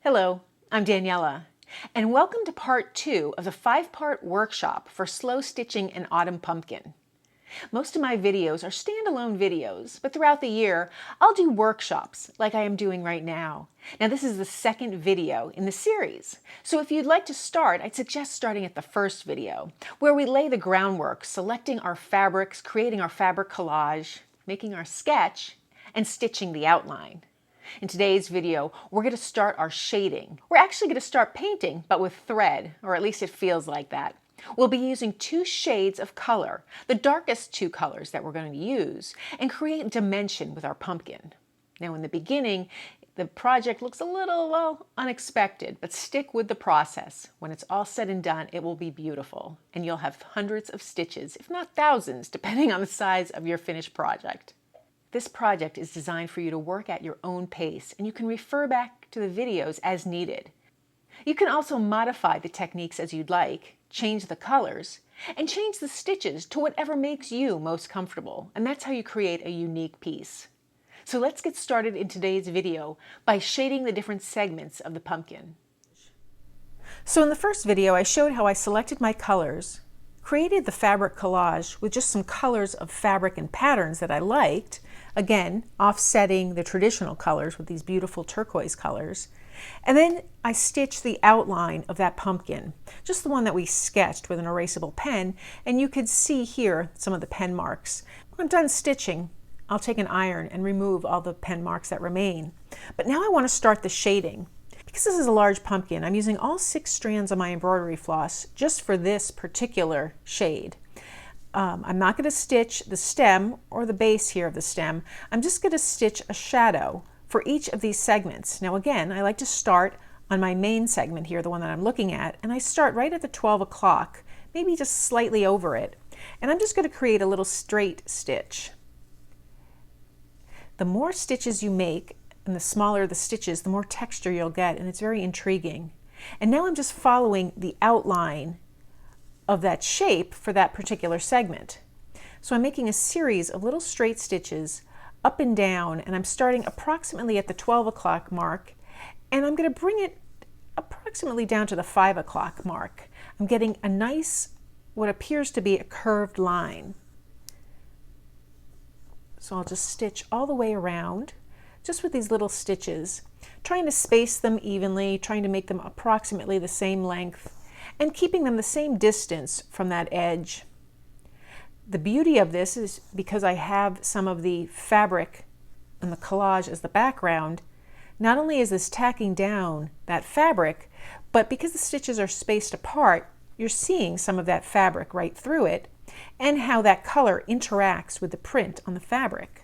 Hello, I'm Daniela, and welcome to part 2 of the 5-part workshop for slow stitching an autumn pumpkin. Most of my videos are standalone videos, but throughout the year, I'll do workshops like I am doing right now. Now, this is the second video in the series, so if you'd like to start, I'd suggest starting at the first video, where we lay the groundwork, selecting our fabrics, creating our fabric collage, making our sketch, and stitching the outline. In today's video, we're going to start our shading. We're actually going to start painting, but with thread, or at least it feels like that. We'll be using 2 shades of color, the darkest 2 colors that we're going to use, and create dimension with our pumpkin. Now, in the beginning, the project looks a little, well, unexpected, but stick with the process. When it's all said and done, it will be beautiful, and you'll have hundreds of stitches, if not thousands, depending on the size of your finished project. This project is designed for you to work at your own pace, and you can refer back to the videos as needed. You can also modify the techniques as you'd like, change the colors, and change the stitches to whatever makes you most comfortable, and that's how you create a unique piece. So let's get started in today's video by shading the different segments of the pumpkin. So in the first video, I showed how I selected my colors, created the fabric collage with just some colors of fabric and patterns that I liked, again, offsetting the traditional colors with these beautiful turquoise colors. And then I stitched the outline of that pumpkin, just the one that we sketched with an erasable pen, and you could see here some of the pen marks. When I'm done stitching, I'll take an iron and remove all the pen marks that remain. But now I want to start the shading. Because this is a large pumpkin, I'm using all 6 strands of my embroidery floss just for this particular shade. I'm not going to stitch the stem or the base here of the stem. I'm just going to stitch a shadow for each of these segments. Now again, I like to start on my main segment here, the one that I'm looking at, and I start right at the 12 o'clock, maybe just slightly over it. And I'm just going to create a little straight stitch. The more stitches you make, and the smaller the stitches, the more texture you'll get, and it's very intriguing. And now I'm just following the outline of that shape for that particular segment. So I'm making a series of little straight stitches up and down, and I'm starting approximately at the 12 o'clock mark, and I'm going to bring it approximately down to the 5 o'clock mark. I'm getting a nice, what appears to be a curved line. So I'll just stitch all the way around, just with these little stitches, trying to space them evenly, trying to make them approximately the same length, and keeping them the same distance from that edge. The beauty of this is because I have some of the fabric and the collage as the background, not only is this tacking down that fabric, but because the stitches are spaced apart, you're seeing some of that fabric right through it, and how that color interacts with the print on the fabric.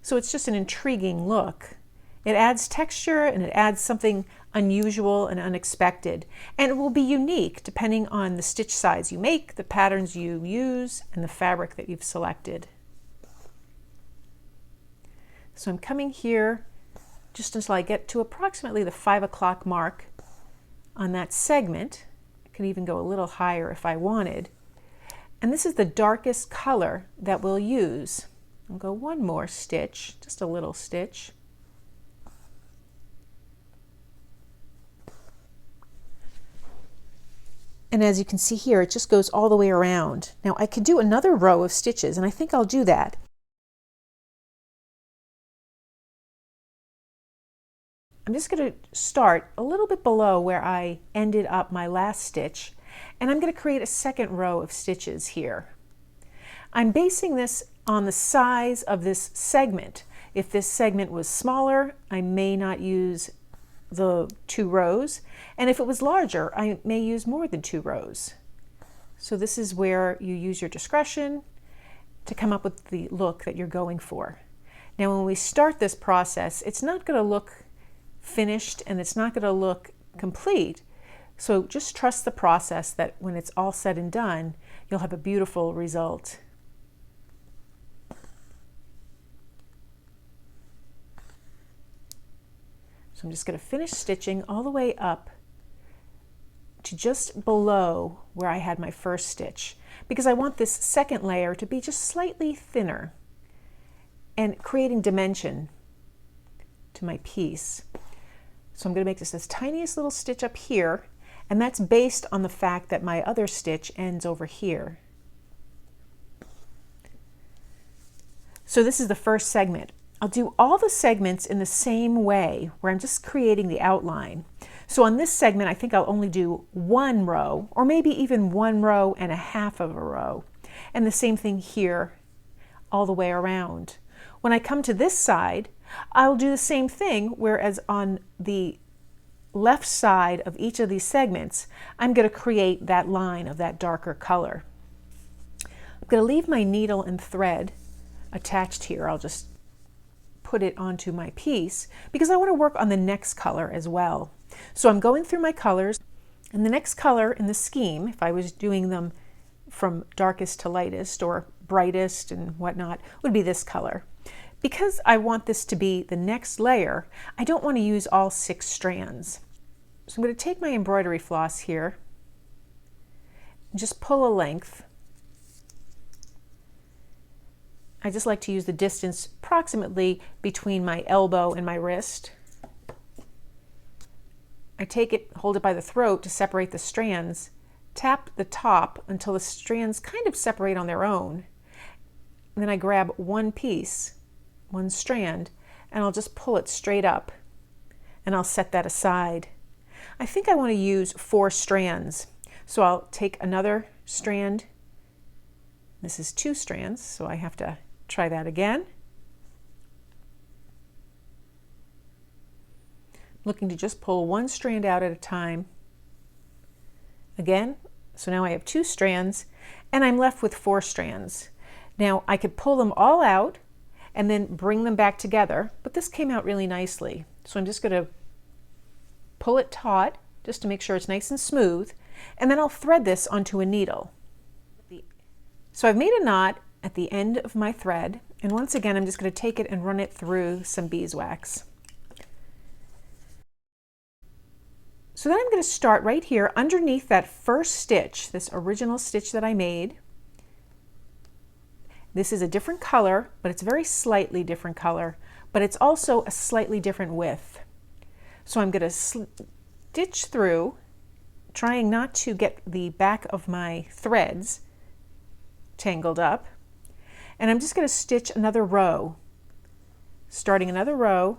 So it's just an intriguing look. It adds texture and it adds something unusual and unexpected. And it will be unique depending on the stitch size you make, the patterns you use, and the fabric that you've selected. So I'm coming here just until I get to approximately the 5 o'clock mark on that segment. I can even go a little higher if I wanted. And this is the darkest color that we'll use. I'll go one more stitch, just a little stitch. And as you can see here, it just goes all the way around. Now I could do another row of stitches, and I think I'll do that. I'm just going to start a little bit below where I ended up my last stitch, and I'm going to create a second row of stitches here. I'm basing this on the size of this segment. If this segment was smaller, I may not use the 2 rows, and if it was larger, I may use more than 2 rows. So this is where you use your discretion to come up with the look that you're going for. Now when we start this process, it's not going to look finished and it's not going to look complete, so just trust the process that when it's all said and done, you'll have a beautiful result. So I'm just going to finish stitching all the way up to just below where I had my first stitch, because I want this second layer to be just slightly thinner and creating dimension to my piece. So I'm going to make this tiniest little stitch up here, and that's based on the fact that my other stitch ends over here. So this is the first segment. I'll do all the segments in the same way, where I'm just creating the outline. So on this segment, I think I'll only do one row, or maybe even 1 row and a half of a row. And the same thing here, all the way around. When I come to this side, I'll do the same thing, whereas on the left side of each of these segments, I'm going to create that line of that darker color. I'm going to leave my needle and thread attached here. I'll just put it onto my piece because I want to work on the next color as well. So I'm going through my colors, and the next color in the scheme, if I was doing them from darkest to lightest or brightest and whatnot, would be this color. Because I want this to be the next layer, I don't want to use all 6 strands. So I'm going to take my embroidery floss here and just pull a length. I just like to use the distance approximately between my elbow and my wrist. I take it, hold it by the throat to separate the strands, tap the top until the strands kind of separate on their own. And then I grab one piece, one strand, and I'll just pull it straight up, and I'll set that aside. I think I want to use 4 strands, so I'll take another strand. This is 2 strands, so I have to try that again. Looking to just pull 1 strand out at a time. Again, so now I have 2 strands, and I'm left with 4 strands. Now I could pull them all out and then bring them back together, but this came out really nicely. So I'm just going to pull it taut just to make sure it's nice and smooth, and then I'll thread this onto a needle. So I've made a knot at the end of my thread, and once again I'm just going to take it and run it through some beeswax. So then I'm going to start right here underneath that first stitch, this original stitch that I made. This is a different color, but it's a very slightly different color, but it's also a slightly different width. So I'm going to stitch through, trying not to get the back of my threads tangled up. And I'm just going to stitch another row, starting another row,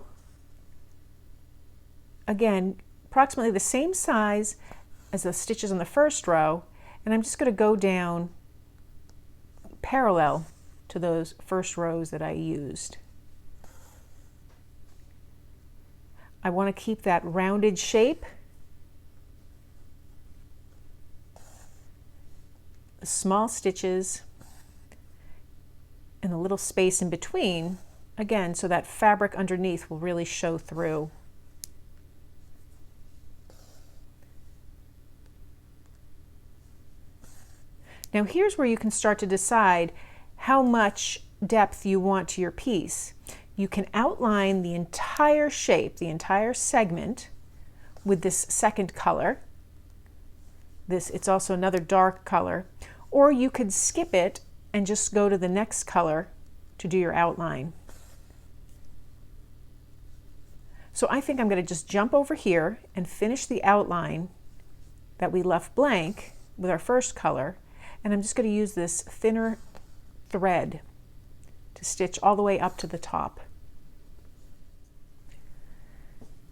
again, approximately the same size as the stitches in the first row, and I'm just going to go down parallel to those first rows that I used. I want to keep that rounded shape. The small stitches and the little space in between, again, so that fabric underneath will really show through. Now here's where you can start to decide how much depth you want to your piece. You can outline the entire shape, the entire segment, with this second color. It's also another dark color. Or you could skip it and just go to the next color to do your outline. So I think I'm going to just jump over here and finish the outline that we left blank with our first color. And I'm just going to use this thinner thread to stitch all the way up to the top.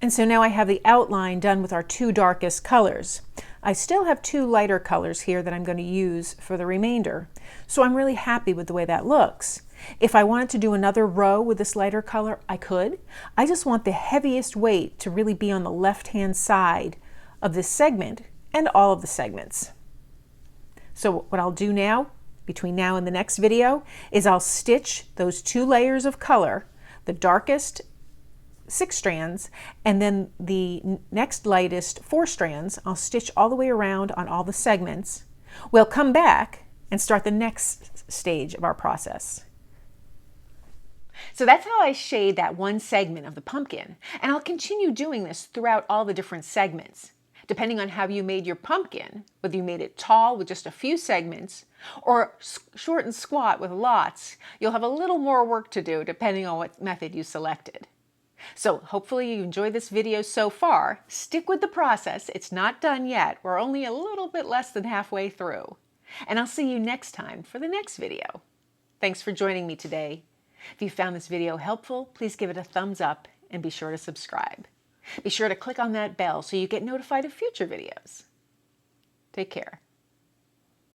And so now I have the outline done with our 2 darkest colors. I still have 2 lighter colors here that I'm going to use for the remainder. So I'm really happy with the way that looks. If I wanted to do another row with this lighter color, I could. I just want the heaviest weight to really be on the left-hand side of this segment and all of the segments. So what I'll do now, between now and the next video, is I'll stitch those 2 layers of color, the darkest 6 strands, and then the next lightest 4 strands. I'll stitch all the way around on all the segments. We'll come back and start the next stage of our process. So that's how I shade that one segment of the pumpkin, and I'll continue doing this throughout all the different segments. Depending on how you made your pumpkin, whether you made it tall with just a few segments or short and squat with lots, you'll have a little more work to do depending on what method you selected. So hopefully you enjoyed this video so far. Stick with the process. It's not done yet. We're only a little bit less than halfway through. And I'll see you next time for the next video. Thanks for joining me today. If you found this video helpful, please give it a thumbs up and be sure to subscribe. Be sure to click on that bell so you get notified of future videos. Take care.